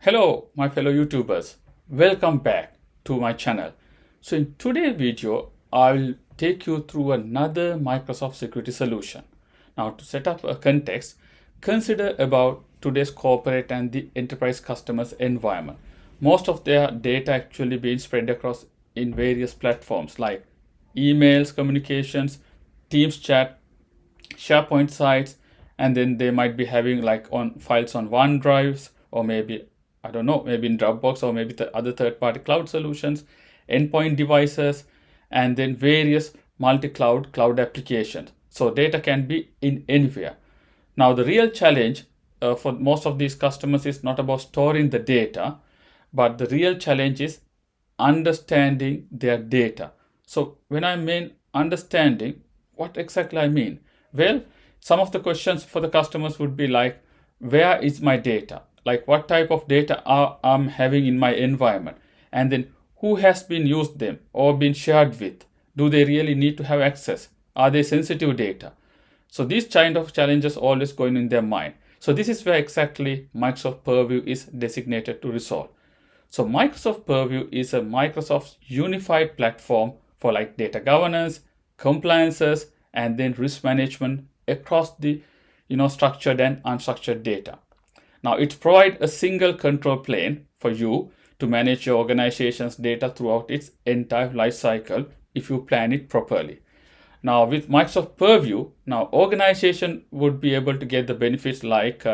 Hello, my fellow YouTubers. Welcome back to my channel. So in today's video, I'll take you through another Microsoft security solution. Now to set up a context, consider about today's corporate and the enterprise customers environment. Most of their data actually being spread across in various platforms like emails, communications, Teams chat, SharePoint sites, and then they might be having like on files on OneDrives, or maybe I don't know, maybe in Dropbox, or maybe the other third-party cloud solutions, endpoint devices, and then various multi-cloud cloud applications. So data can be in anywhere. Now the real challenge for most of these customers is not about storing the data, but the real challenge is understanding their data. So when I mean understanding, what exactly I mean? Well, some of the questions for the customers would be like, where is my data? Like what type of data I'm having in my environment? And then who has been used them or been shared with? Do they really need to have access? Are they sensitive data? So these kind of challenges always going in their mind. So this is where exactly Microsoft Purview is designated to resolve. So Microsoft Purview is a Microsoft's unified platform for like data governance, compliances, and then risk management across the structured and unstructured data. Now it provides a single control plane for you to manage your organization's data throughout its entire life cycle if you plan it properly. Now with Microsoft Purview, now organization would be able to get the benefits like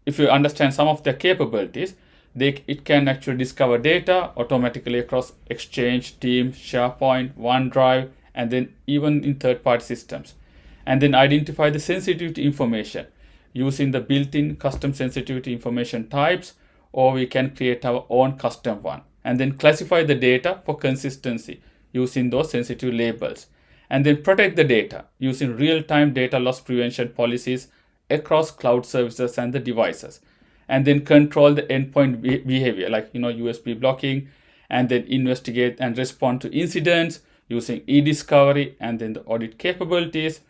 if you understand some of their capabilities, it can actually discover data automatically across Exchange, Teams, SharePoint, OneDrive, and then even in third-party systems. And then identify the sensitivity information using the built-in custom sensitivity information types, or we can create our own custom one. And then classify the data for consistency using those sensitive labels. And then protect the data using real-time data loss prevention policies across cloud services and the devices. And then control the endpoint behavior like USB blocking, and then investigate and respond to incidents using e-discovery and then the audit capabilities.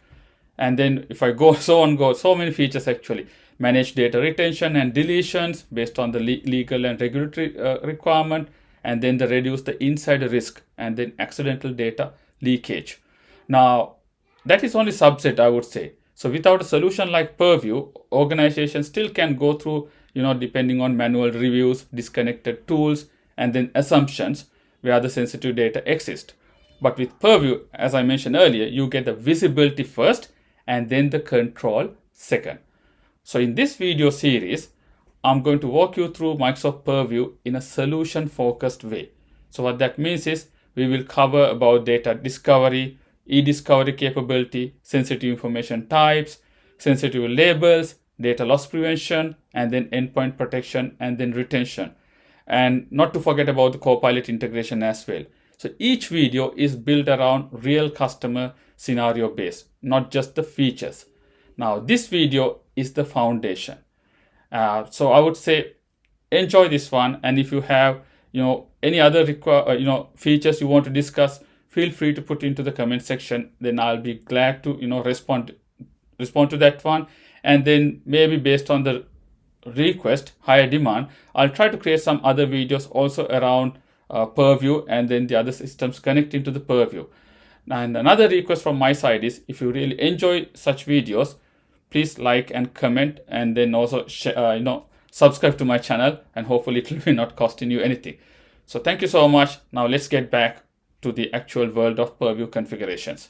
And then if I go so many features actually. Manage data retention and deletions based on the legal and regulatory requirement, and then reduce the insider risk and then accidental data leakage. Now that is only subset, I would say. So without a solution like Purview, organizations still can go through, depending on manual reviews, disconnected tools, and then assumptions where the sensitive data exists. But with Purview, as I mentioned earlier, you get the visibility first and then the control second. So in this video series, I'm going to walk you through Microsoft Purview in a solution-focused way. So what that means is we will cover about data discovery, e-discovery capability, sensitive information types, sensitive labels, data loss prevention, and then endpoint protection, and then retention. And not to forget about the Copilot integration as well. So each video is built around real customer scenario based, not just the features. Now this video is the foundation. So I would say enjoy this one, and if you have any other features you want to discuss, feel free to put into the comment section. Then I'll be glad to respond to that one, and then maybe based on the request, higher demand, I'll try to create some other videos also around Purview and then the other systems connecting to the Purview. And another request from my side is, if you really enjoy such videos, please like and comment, and then also subscribe to my channel, and hopefully it will be not costing you anything. So thank you so much. Now let's get back to the actual world of Purview configurations.